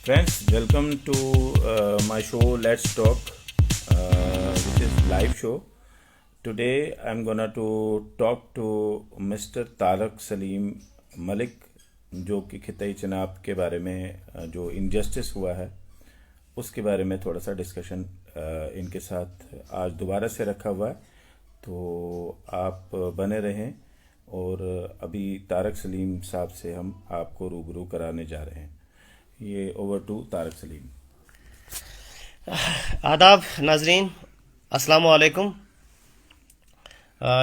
Friends, welcome to my show Let's Talk, which is live show. Today I'm gonna to talk to Mr. Tarak Salim Malik, जो कि खिताई चनाब के बारे में जो इनजस्टिस हुआ है उसके बारे में थोड़ा सा डिस्कशन इनके साथ आज दोबारा से रखा हुआ है। तो आप बने रहें और अभी तारक सलीम साहब से हम आपको रूबरू कराने जा रहे हैं। ये ओवर टू तारक सलीम। आदाब नाजरीन, अस्सलाम वालेकुम।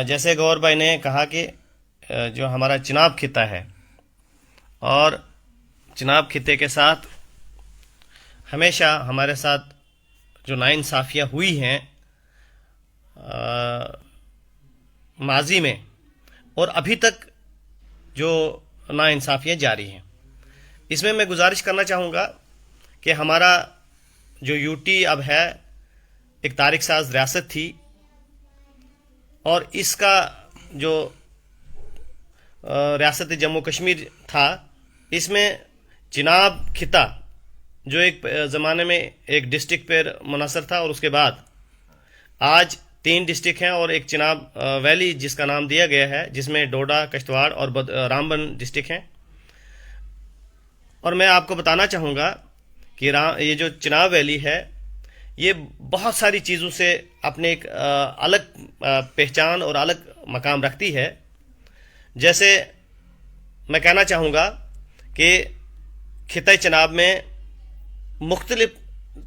जैसे गौर भाई ने कहा कि जो हमारा चिनाब खिता है और चिनाब खिते के साथ हमेशा हमारे साथ जो नाइंसाफ़ियाँ हुई हैं माजी में और अभी तक जो नाइंसाफ़ियाँ जारी हैं, इसमें मैं गुजारिश करना चाहूँगा कि हमारा जो यूटी अब है एक तारीख साज रियासत थी और इसका जो रियासत जम्मू कश्मीर था, इसमें चिनाब खिता जो एक ज़माने में एक डिस्ट्रिक्ट पर मुनहसर था और उसके बाद आज 3 डिस्ट्रिक्ट हैं और एक चिनाब वैली जिसका नाम दिया गया है, जिसमें डोडा, किश्तवाड़ और रामबन डिस्ट्रिक्ट हैं। और मैं आपको बताना चाहूँगा कि ये जो चिनाब वैली है ये बहुत सारी चीज़ों से अपने एक अलग पहचान और अलग मकाम रखती है। जैसे मैं कहना चाहूँगा कि खिता चिनाब में मुख्तलिफ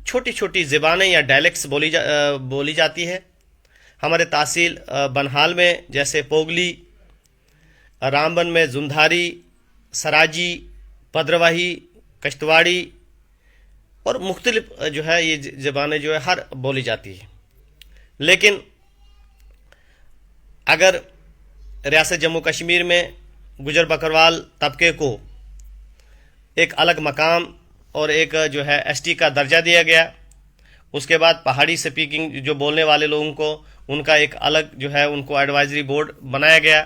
छोटी छोटी ज़बानें या डायलेक्ट्स बोली जाती है। हमारे तहसील बनहाल में जैसे पोगली, रामबन में जुंधारी, सराजी, भद्रवाही, कश्तवाड़ी और मुख्तलिफ जो है ये ज़बानें जो है हर बोली जाती है। लेकिन अगर रियासत जम्मू कश्मीर में गुजर बकरवाल तबके को एक अलग मकाम और एक जो है एसटी का दर्जा दिया गया, उसके बाद पहाड़ी स्पीकिंग जो बोलने वाले लोगों को उनका एक अलग जो है उनको एडवाइजरी बोर्ड बनाया गया।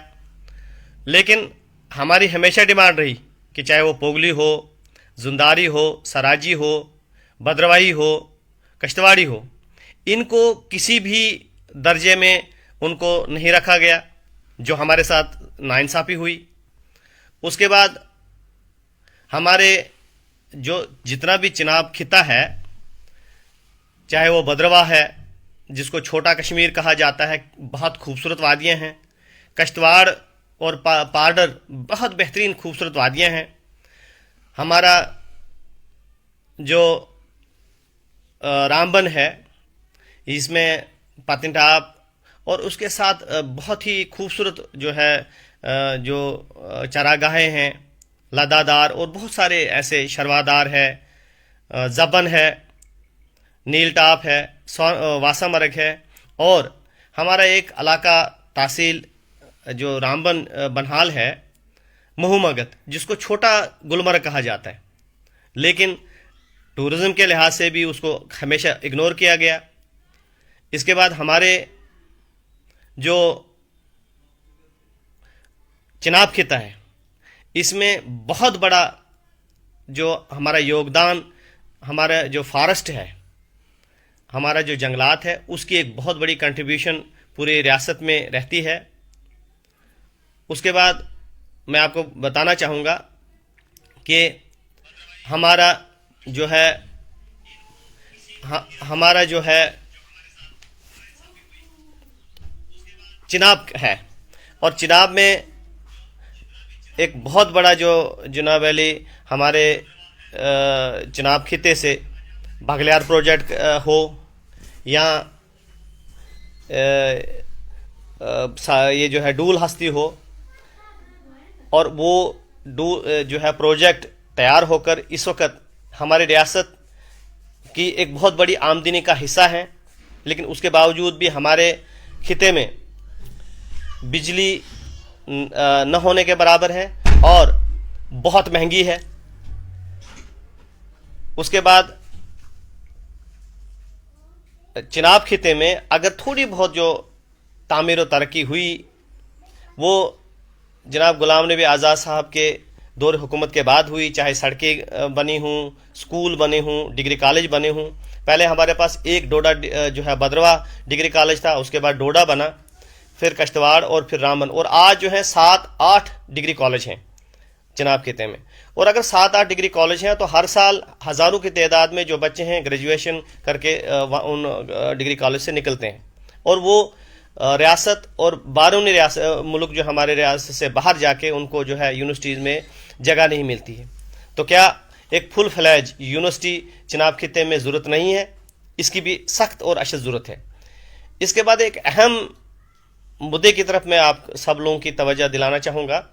लेकिन हमारी हमेशा डिमांड रही कि चाहे वो पोगली हो, जुंदारी हो, सराजी हो, भद्रवाही हो, कश्तवाड़ी हो, इनको किसी भी दर्जे में उनको नहीं रखा गया, जो हमारे साथ नाइंसाफ़ी हुई। उसके बाद हमारे जो जितना भी चिनाब खिता है, चाहे वो भद्रवाह है जिसको छोटा कश्मीर कहा जाता है, बहुत खूबसूरत वादियाँ हैं, कश्तवाड़ और पारडर बहुत बेहतरीन खूबसूरत वादियाँ हैं। हमारा जो रामबन है इसमें पतंटाप और उसके साथ बहुत ही खूबसूरत जो है जो चरागाहें हैं, लदादार और बहुत सारे ऐसे शरवादार है, जबन है, नील टाप है, वासामरग है। और हमारा एक इलाका तहसील जो रामबन बनहाल है, महूमगत, जिसको छोटा गुलमर्ग कहा जाता है, लेकिन टूरिज़्म के लिहाज से भी उसको हमेशा इग्नोर किया गया। इसके बाद हमारे जो चिनाब खिता है, इसमें बहुत बड़ा जो हमारा योगदान, हमारा जो फॉरेस्ट है, हमारा जो जंगलात है, उसकी एक बहुत बड़ी कंट्रीब्यूशन पूरी रियासत में रहती है। उसके बाद मैं आपको बताना चाहूँगा कि हमारा जो है हमारा जो है चिनाब है और चिनाब में एक बहुत बड़ा जो चिनाब वैली हमारे चिनाब खिते से बघलियार प्रोजेक्ट हो या ये जो है डूल हस्ती हो, और वो जो है प्रोजेक्ट तैयार होकर इस वक्त हमारी रियासत की एक बहुत बड़ी आमदनी का हिस्सा है। लेकिन उसके बावजूद भी हमारे खिते में बिजली न होने के बराबर है और बहुत महंगी है। उसके बाद चिनाब खिते में अगर थोड़ी बहुत जो तामीर व तरक्की हुई, वो जनाब गुलाम नबी आज़ाद साहब के दौर हुकूमत के बाद हुई, चाहे सड़कें बनी हों, स्कूल बने हों, डिग्री कॉलेज बने हों। पहले हमारे पास एक डोडा जो है बदरवा डिग्री कॉलेज था, उसके बाद डोडा बना, फिर कश्तवाड़ और फिर रामबन, और आज जो है 7-8 डिग्री कॉलेज हैं जनाब खिते में। और अगर 7-8 डिग्री कॉलेज हैं तो हर साल हज़ारों की तादाद में जो बच्चे हैं ग्रेजुएशन करके उन डिग्री कॉलेज से निकलते हैं, और वो रियासत और बारूनी रियासत मुल्क जो हमारे रियासत से बाहर जाके उनको जो है यूनिवर्सिटीज़ में जगह नहीं मिलती है। तो क्या एक फुल फ्लैज यूनिवर्सिटी चनाब खिते में ज़रूरत नहीं है? इसकी भी सख्त और अशद ज़रूरत है। इसके बाद एक अहम मुद्दे की तरफ मैं आप सब लोगों की तवज्जो दिलाना चाहूँगा।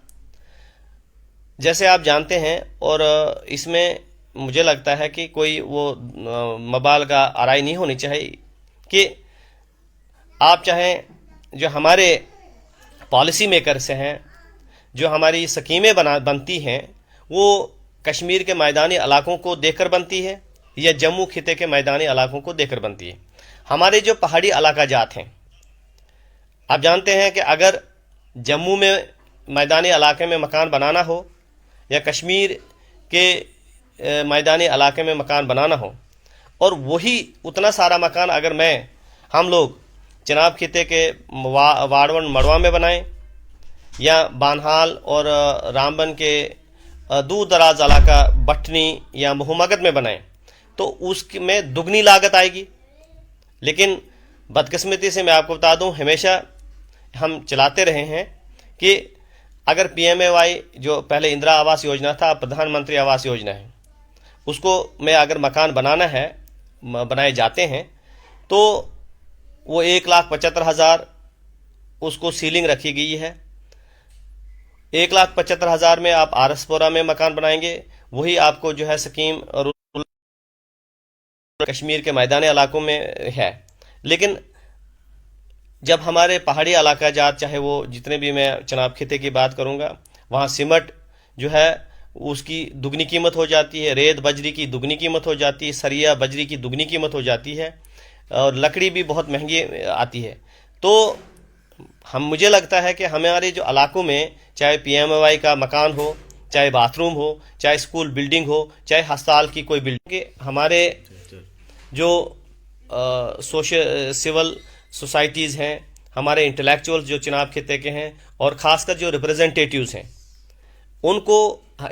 जैसे आप जानते हैं, और इसमें मुझे लगता है कि कोई वो मबालगा आराई नहीं होनी चाहिए कि आप चाहें जो हमारे पॉलिसी मेकर से हैं, जो हमारी स्कीमें बनती हैं, वो कश्मीर के मैदानी इलाकों को देखकर बनती है या जम्मू खिते के मैदानी इलाकों को देखकर बनती है। हमारे जो पहाड़ी इलाका जात हैं, आप जानते हैं कि अगर जम्मू में मैदानी इलाके में मकान बनाना हो या कश्मीर के मैदानी इलाके में मकान बनाना हो, और वही उतना सारा मकान अगर हम लोग जनाब खिते के वाड़वन मड़वा में बनाएं या बानहाल और रामबन के दूर दराज इलाका बटनी या मोहम्मद में बनाएं, तो उसमें दुगनी लागत आएगी। लेकिन बदकिस्मती से मैं आपको बता दूं, हमेशा हम चलाते रहे हैं कि अगर PMAY जो पहले इंदिरा आवास योजना था, प्रधानमंत्री आवास योजना है, उसको में अगर मकान बनाना है, बनाए जाते हैं, तो वो 1,75,000 उसको सीलिंग रखी गई है। 1,75,000 में आप आरसपुरा में मकान बनाएंगे, वही आपको जो है स्कीम कश्मीर के मैदानी इलाकों में है। लेकिन जब हमारे पहाड़ी इलाका जात, चाहे वो जितने भी, मैं चनाब खिते की बात करूँगा, वहाँ सीमेंट जो है उसकी दुगनी कीमत हो जाती है, रेत बजरी की दुगनी कीमत हो जाती है, सरिया बजरी की दुगनी कीमत हो जाती है, और लकड़ी भी बहुत महंगी आती है। तो मुझे लगता है कि हमारे जो इलाकों में, चाहे PMAY का मकान हो, चाहे बाथरूम हो, चाहे स्कूल बिल्डिंग हो, चाहे अस्पताल की कोई बिल्डिंग, हमारे जो सिविल सोसाइटीज़ हैं, हमारे इंटेलेक्चुअल्स जो चनाब खिते के हैं, और ख़ासकर जो रिप्रेजेंटेटिव्स हैं, उनको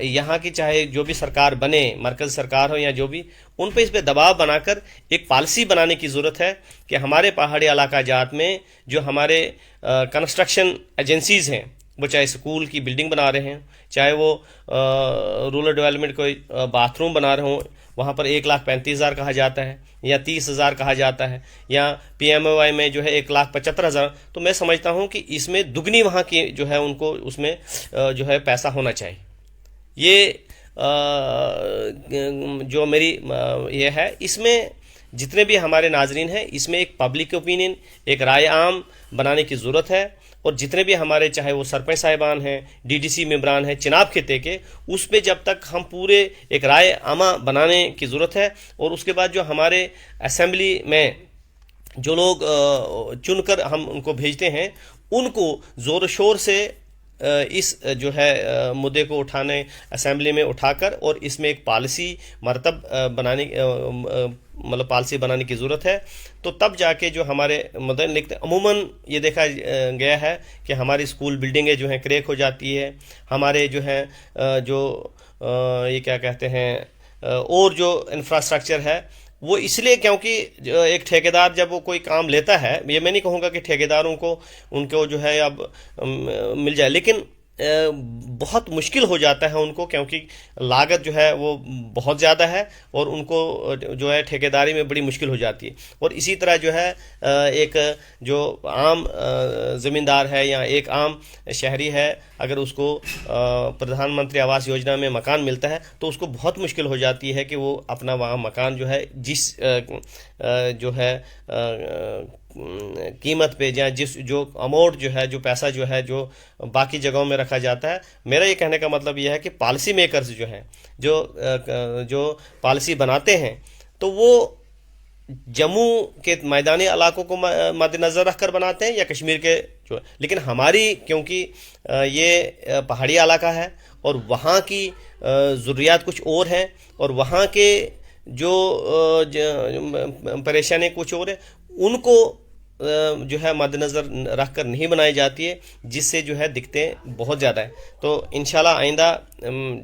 यहाँ की चाहे जो भी सरकार बने, मरकज़ सरकार हो या जो भी, उन पर इस पर दबाव बनाकर एक पॉलिसी बनाने की ज़रूरत है कि हमारे पहाड़ी इलाका जात में जो हमारे कंस्ट्रक्शन एजेंसीज़ हैं, वो चाहे स्कूल की बिल्डिंग बना रहे हैं, चाहे वो रूरल डेवलपमेंट कोई बाथरूम बना रहे हों, वहाँ पर 1,35,000 कहा जाता है या 30,000 कहा जाता है, या PMAY में जो है 1,75,000। तो मैं समझता हूँ कि इसमें दुगनी वहाँ की जो है उनको उसमें जो है पैसा होना चाहिए। ये जो मेरी ये है, इसमें जितने भी हमारे नाजरीन हैं, इसमें एक पब्लिक ओपिनियन, एक राय आम बनाने की ज़रूरत है। और जितने भी हमारे, चाहे वो सरपंच साहिबान हैं, DDC मेंबरान हैं चनाब खिते के, उस पर जब तक हम पूरे एक राय आमा बनाने की ज़रूरत है। और उसके बाद जो हमारे असेंबली में जो लोग चुनकर हम उनको भेजते हैं, उनको ज़ोर शोर से इस जो है मुद्दे को उठाने, असेंबली में उठाकर, और इसमें एक पॉलिसी मरतब बनाने, मतलब पॉलिसी बनाने की ज़रूरत है। तो तब जाके जो हमारे मुद्दे लिखते, अमूमन ये देखा गया है कि हमारी स्कूल बिल्डिंगें जो हैं क्रैक हो जाती है, हमारे जो हैं ये क्या कहते हैं, और जो इंफ्रास्ट्रक्चर है वो इसलिए, क्योंकि एक ठेकेदार जब वो कोई काम लेता है, ये मैं नहीं कहूँगा कि ठेकेदारों को उनको जो है अब मिल जाए, लेकिन बहुत मुश्किल हो जाता है उनको, क्योंकि लागत जो है वो बहुत ज़्यादा है और उनको जो है ठेकेदारी में बड़ी मुश्किल हो जाती है। और इसी तरह जो है एक जो आम ज़मींदार है या एक आम शहरी है, अगर उसको प्रधानमंत्री आवास योजना में मकान मिलता है तो उसको बहुत मुश्किल हो जाती है कि वो अपना वहाँ मकान जो है जिस जो है कीमत पे, या जिस जो अमाउंट जो है, जो पैसा जो है, जो बाकी जगहों में रखा जाता है। मेरा ये कहने का मतलब यह है कि पॉलिसी मेकर्स जो हैं, जो पॉलिसी बनाते हैं, तो वो जम्मू के मैदानी इलाकों को मद्देनज़र रखकर बनाते हैं या कश्मीर के जो, लेकिन हमारी क्योंकि ये पहाड़ी इलाका है और वहाँ की ज़रूरियात कुछ और हैं और वहाँ के जो परेशानी कुछ और है, उनको जो है मद्देनज़र रखकर नहीं बनाई जाती है, जिससे जो है दिक्कतें बहुत ज़्यादा है। तो इंशाल्लाह आइंदा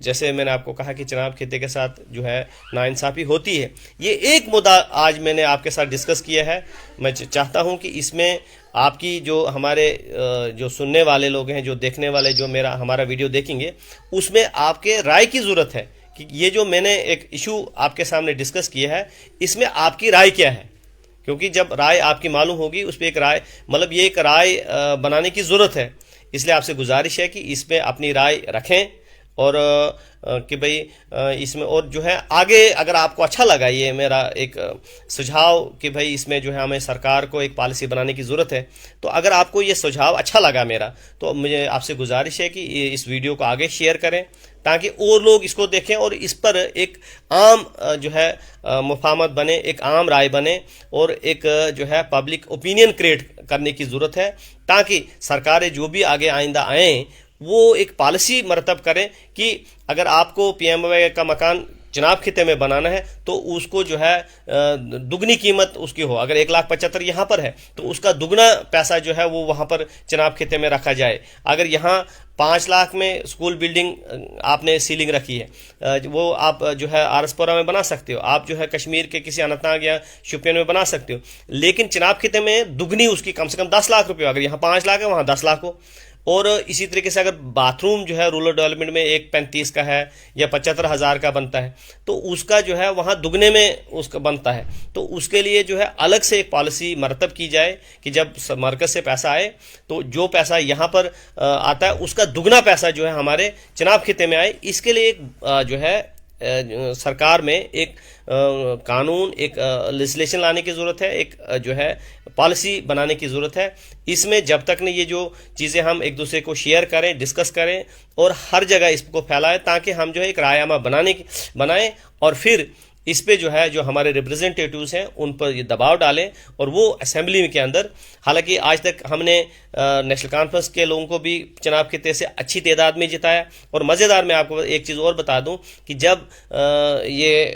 जैसे मैंने आपको कहा कि चनाब खित्ते के साथ जो है नाइंसाफ़ी होती है, ये एक मुद्दा आज मैंने आपके साथ डिस्कस किया है। मैं चाहता हूँ कि इसमें आपकी जो हमारे जो सुनने वाले लोग हैं, जो देखने वाले, जो हमारा वीडियो देखेंगे, उसमें आपके राय की ज़रूरत है कि ये जो मैंने एक इशू आपके सामने डिस्कस किया है, इसमें आपकी राय क्या है। क्योंकि जब राय आपकी मालूम होगी, उस पर एक राय मतलब ये एक राय बनाने की ज़रूरत है। इसलिए आपसे गुजारिश है कि इसमें अपनी राय रखें और कि भाई इसमें और जो है आगे अगर आपको अच्छा लगा ये मेरा एक सुझाव कि भाई इसमें जो है हमें सरकार को एक पॉलिसी बनाने की ज़रूरत है, तो अगर आपको ये सुझाव अच्छा लगा मेरा, तो मुझे आपसे गुजारिश है कि इस वीडियो को आगे शेयर करें ताकि और लोग इसको देखें और इस पर एक आम जो है मुफाहमत बने, एक आम राय बने और एक जो है पब्लिक ओपिनियन क्रिएट करने की ज़रूरत है, ताकि सरकारें जो भी आगे आइंदा आएँ वो एक पॉलिसी मरतब करें कि अगर आपको पीएमओ का मकान चनाब खित्ते में बनाना है तो उसको जो है दुगनी कीमत उसकी हो। अगर 1,75,000 यहाँ पर है तो उसका दुगना पैसा जो है वो वहाँ पर चनाब खित्ते में रखा जाए। अगर यहाँ 5 लाख में स्कूल बिल्डिंग आपने सीलिंग रखी है, वो आप जो है आरसपुरा में बना सकते हो, आप जो है कश्मीर के किसी अनंतनाग या शोपियान में बना सकते हो, लेकिन चनाब खित्ते में दुगनी उसकी कम से कम 10 लाख रुपये। अगर यहाँ 5 लाख है वहाँ 10 लाख हो। और इसी तरीके से अगर बाथरूम जो है रूरल डेवलपमेंट में 1,35,000 का है या 75,000 का बनता है तो उसका जो है वहाँ दुगने में उसका बनता है, तो उसके लिए जो है अलग से एक पॉलिसी मरतब की जाए कि जब मरकज से पैसा आए तो जो पैसा यहाँ पर आता है उसका दुगना पैसा जो है हमारे चनाब खित्ते में आए। इसके लिए एक जो है सरकार में एक कानून, एक लेजिस्लेशन लाने की ज़रूरत है, एक जो है पॉलिसी बनाने की ज़रूरत है। इसमें जब तक नहीं ये जो चीज़ें हम एक दूसरे को शेयर करें, डिस्कस करें और हर जगह इसको फैलाएं, ताकि हम जो है एक रायनामा बनाएं और फिर इस पे जो है जो हमारे रिप्रेजेंटेटिव्स हैं उन पर ये दबाव डालें और वो असेंबली के अंदर, हालांकि आज तक हमने नेशनल कॉन्फ्रेंस के लोगों को भी चनाब खित्ते से अच्छी तादाद में जिताया। और मज़ेदार मैं आपको एक चीज़ और बता दूं कि जब ये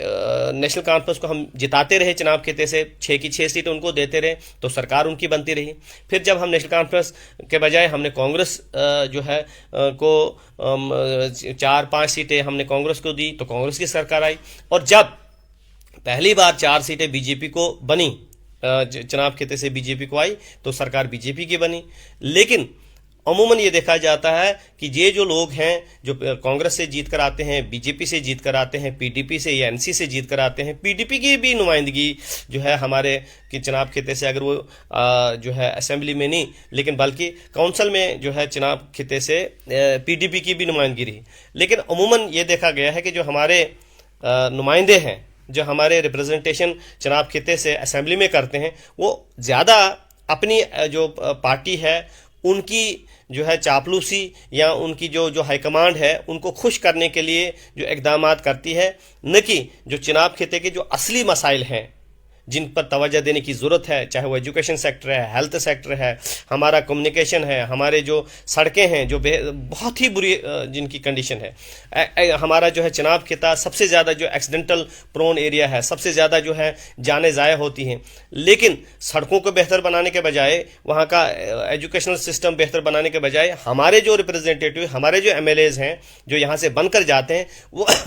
नेशनल कॉन्फ्रेंस को हम जिताते रहे चनाब खित्ते से, 6 की 6 सीटें उनको देते रहे तो सरकार उनकी बनती रही। फिर जब हम नेशनल कॉन्फ्रेंस के बजाय हमने कांग्रेस जो है को 4-5 सीटें हमने कांग्रेस को दी तो कांग्रेस की सरकार आई। और जब पहली बार 4 सीटें बीजेपी को बनी, चनाब खित्ते से बीजेपी को आई तो सरकार बीजेपी की बनी। लेकिन अमूमन ये देखा जाता है कि ये जो लोग हैं जो कांग्रेस से जीत कर आते हैं, बीजेपी से जीत कर आते हैं, पीडीपी से या एनसी से जीत कर आते हैं, पीडीपी की भी नुमाइंदगी जो है हमारे कि चनाब खित्ते से, अगर वो जो है असेंबली में नहीं लेकिन बल्कि काउंसिल में जो है चनाब खित्ते से पीडीपी की भी नुमाइंदगी रही। लेकिन अमूमन ये देखा गया है कि जो हमारे नुमाइंदे हैं, जो हमारे रिप्रेजेंटेशन चनाब खित्ते से असेंबली में करते हैं, वो ज़्यादा अपनी जो पार्टी है उनकी जो है चापलूसी या उनकी जो हाईकमांड है उनको खुश करने के लिए जो इक़दामात करती है, न कि जो चनाब खित्ते के जो असली मसाइल हैं जिन पर तवज्जो देने की ज़रूरत है, चाहे वो एजुकेशन सेक्टर है, हेल्थ सेक्टर है, हमारा कम्युनिकेशन है, हमारे जो सड़कें हैं जो बहुत ही बुरी जिनकी कंडीशन है, हमारा जो है चनाब खित्ता सबसे ज़्यादा जो एक्सीडेंटल प्रोन एरिया है, सबसे ज़्यादा जो है जानें ज़ाया होती हैं। लेकिन सड़कों को बेहतर बनाने के बजाय, वहाँ का एजुकेशनल सिस्टम बेहतर बनाने के बजाय हमारे जो रिप्रेजेंटेटिव, हमारे जो एमएलएज हैं जो यहाँ से बनकर जाते हैं,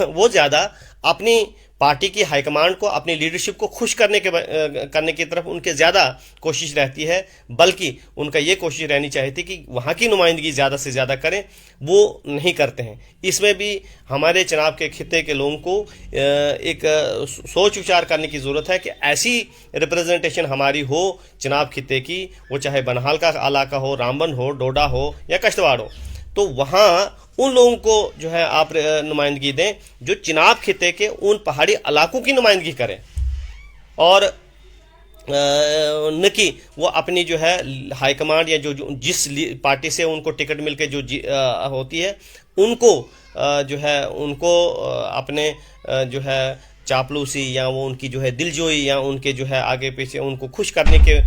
वो ज़्यादा अपनी पार्टी की हाईकमांड को, अपनी लीडरशिप को खुश करने की तरफ उनके ज़्यादा कोशिश रहती है, बल्कि उनका ये कोशिश रहनी चाहिए थी कि वहाँ की नुमाइंदगी ज़्यादा से ज़्यादा करें, वो नहीं करते हैं। इसमें भी हमारे चनाब के खित्ते के लोगों को एक सोच विचार करने की ज़रूरत है कि ऐसी रिप्रेजेंटेशन हमारी हो चनाब खित्ते की, वो चाहे बनहाल का इलाका हो, रामबन हो, डोडा हो या कश्तवाड़ हो, तो वहाँ उन लोगों को जो है आप नुमाइंदगी दें जो चनाब खित्ते के उन पहाड़ी इलाकों की नुमाइंदगी करें, और न कि वो अपनी जो है हाईकमांड या जो जिस पार्टी से उनको टिकट मिलके जो होती है उनको जो है उनको अपने जो है चापलूसी या वो उनकी जो है दिलजोई या उनके जो है आगे पीछे उनको खुश करने के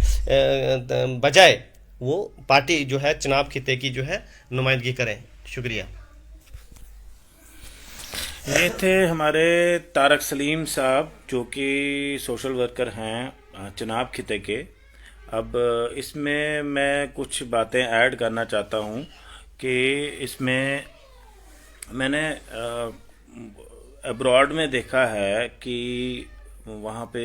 बजाय वो पार्टी जो है चनाब खिते की जो है नुमाइंदगी करें। शुक्रिया। ये थे हमारे तारक सलीम साहब, जो कि सोशल वर्कर हैं चनाब खिते के। अब इसमें मैं कुछ बातें ऐड करना चाहता हूँ कि इसमें मैंने अब्रॉड में देखा है कि वहाँ पे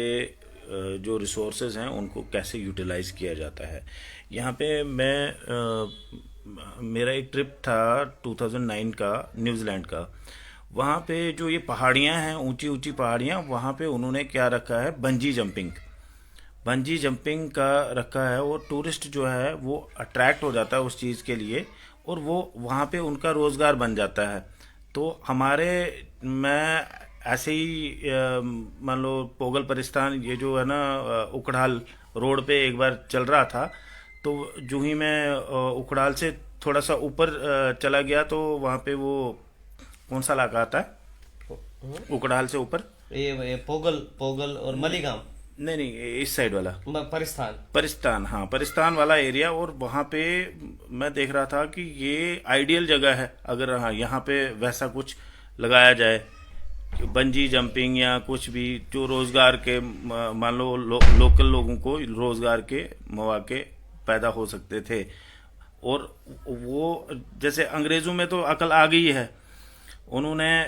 जो रिसोर्सेज हैं उनको कैसे यूटिलाइज किया जाता है। यहाँ पे मेरा एक ट्रिप था 2009 का, न्यूजीलैंड का। वहाँ पे जो ये पहाड़ियाँ हैं, ऊंची ऊंची पहाड़ियाँ, वहाँ पे उन्होंने क्या रखा है, बंजी जंपिंग। बंजी जंपिंग का रखा है, और टूरिस्ट जो है वो अट्रैक्ट हो जाता है उस चीज़ के लिए, और वो वहाँ पे उनका रोज़गार बन जाता है। तो हमारे, मैं ऐसे ही मान लो पोगल परिस्तान, ये जो है ना उकड़ाल रोड पे एक बार चल रहा था, तो जो ही मैं उकड़ाल से थोड़ा सा ऊपर चला गया, तो वहाँ पे वो कौन सा इलाका आता है उकड़ाल से ऊपर? ये पोगल पोगल और मलीगांव। नहीं नहीं, इस साइड वाला परिस्थान। परिस्तान, हाँ परिस्तान वाला एरिया। और वहाँ पे मैं देख रहा था कि ये आइडियल जगह है अगर हाँ यहाँ पे वैसा कुछ लगाया जाए, बंजी जंपिंग या कुछ भी, जो रोजगार के मान लो लोकल लोगों को रोजगार के मौके पैदा हो सकते थे। और वो जैसे अंग्रेजों में तो अकल आ गई है, उन्होंने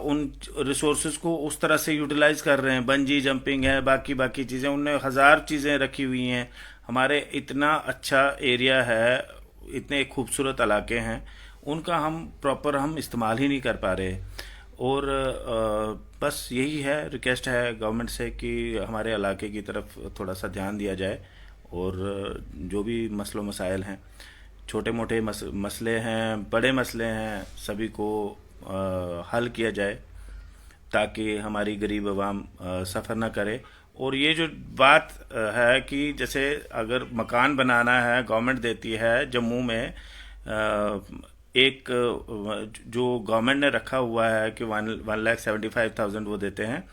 उन रिसोर्सेज को उस तरह से यूटिलाइज कर रहे हैं। बंजी जंपिंग है, बाकी बाकी चीज़ें, उनने हजार चीज़ें रखी हुई हैं। हमारे इतना अच्छा एरिया है, इतने खूबसूरत इलाके हैं, उनका हम प्रॉपर हम इस्तेमाल ही नहीं कर पा रहे। और बस यही है, रिक्वेस्ट है गवर्नमेंट से कि हमारे इलाके की तरफ थोड़ा सा ध्यान दिया जाए, और जो भी मसलों मसाइल हैं, छोटे मोटे मसले हैं, बड़े मसले हैं, सभी को हल किया जाए, ताकि हमारी गरीब आवाम सफ़र ना करे। और ये जो बात है कि जैसे अगर मकान बनाना है, गवर्नमेंट देती है जम्मू में, एक जो गवर्नमेंट ने रखा हुआ है कि 1,75,000 वो देते हैं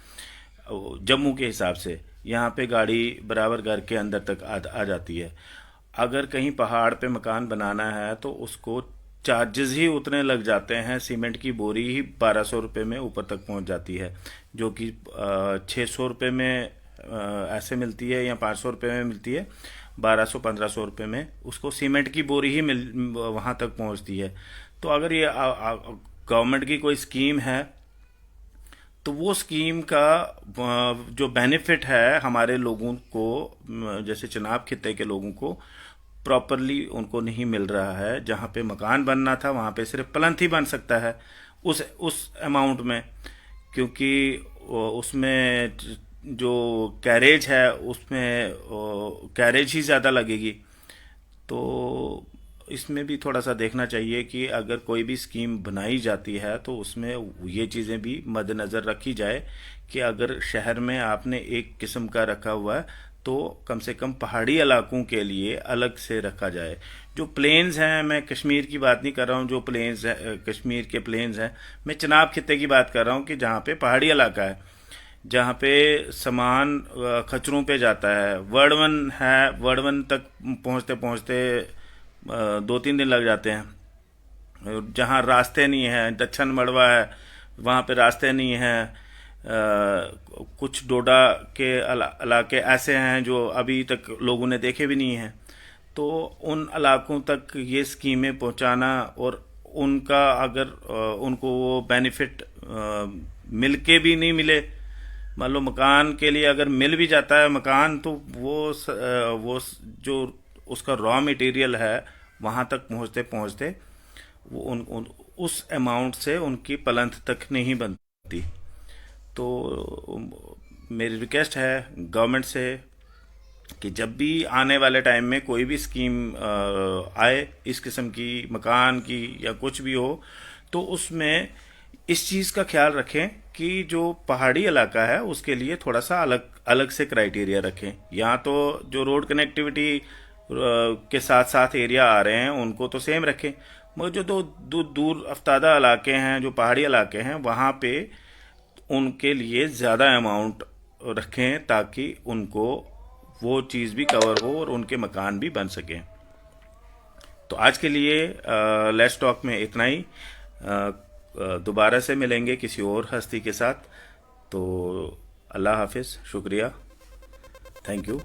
जम्मू के हिसाब से, यहाँ पे गाड़ी बराबर घर के अंदर तक आ जाती है। अगर कहीं पहाड़ पे मकान बनाना है तो उसको चार्जेस ही उतने लग जाते हैं, सीमेंट की बोरी ही 1200 रुपये में ऊपर तक पहुंच जाती है, जो कि 600 रुपये में ऐसे मिलती है, या 500 रुपये में मिलती है, 1200-1500 रुपये में उसको सीमेंट की बोरी ही वहाँ तक पहुँचती है। तो अगर ये गवर्नमेंट की कोई स्कीम है, तो वो स्कीम का जो बेनिफिट है हमारे लोगों को, जैसे चनाब खित्ते के लोगों को, प्रॉपरली उनको नहीं मिल रहा है। जहाँ पे मकान बनना था वहाँ पे सिर्फ प्लंथ ही बन सकता है उस अमाउंट में, क्योंकि उसमें जो कैरेज है उसमें कैरेज ही ज़्यादा लगेगी। तो इसमें भी थोड़ा सा देखना चाहिए कि अगर कोई भी स्कीम बनाई जाती है तो उसमें ये चीज़ें भी मद्देनज़र रखी जाए कि अगर शहर में आपने एक किस्म का रखा हुआ है तो कम से कम पहाड़ी इलाकों के लिए अलग से रखा जाए। जो प्लेन्स हैं, मैं कश्मीर की बात नहीं कर रहा हूँ, जो प्लेन्स है कश्मीर के प्लेन्स हैं, मैं चनाब खित्ते की बात कर रहा हूँ कि जहाँ पे पहाड़ी इलाका है, जहाँ पे सामान खच्चरों पे जाता है। वर्डवन है, वर्डवन तक पहुँचते पहुँचते 2-3 दिन लग जाते हैं। जहाँ रास्ते नहीं हैं, दक्षिण मड़वा है, वहाँ पे रास्ते नहीं हैं। कुछ डोडा के इलाके ऐसे हैं जो अभी तक लोगों ने देखे भी नहीं हैं। तो उन इलाकों तक ये स्कीमें पहुंचाना, और उनका अगर उनको वो बेनिफिट मिल के भी नहीं मिले, मान लो मकान के लिए अगर मिल भी जाता है मकान, तो वो जो उसका रॉ मटेरियल है वहाँ तक पहुँचते पहुँचते वो उस अमाउंट से उनकी प्लंथ तक नहीं बनती। तो मेरी रिक्वेस्ट है गवर्नमेंट से कि जब भी आने वाले टाइम में कोई भी स्कीम आए इस किस्म की, मकान की या कुछ भी हो, तो उसमें इस चीज़ का ख्याल रखें कि जो पहाड़ी इलाका है उसके लिए थोड़ा सा अलग अलग से क्राइटेरिया रखें। यहाँ तो जो रोड कनेक्टिविटी के साथ साथ एरिया आ रहे हैं उनको तो सेम रखें, मगर जो दूर अफ्तादा इलाके हैं, जो पहाड़ी इलाके हैं, वहाँ पे उनके लिए ज़्यादा अमाउंट रखें ताकि उनको वो चीज़ भी कवर हो और उनके मकान भी बन सकें। तो आज के लिए लेट्स टॉक में इतना ही। दोबारा से मिलेंगे किसी और हस्ती के साथ। तो अल्लाह हाफिज़, शुक्रिया, थैंक यू।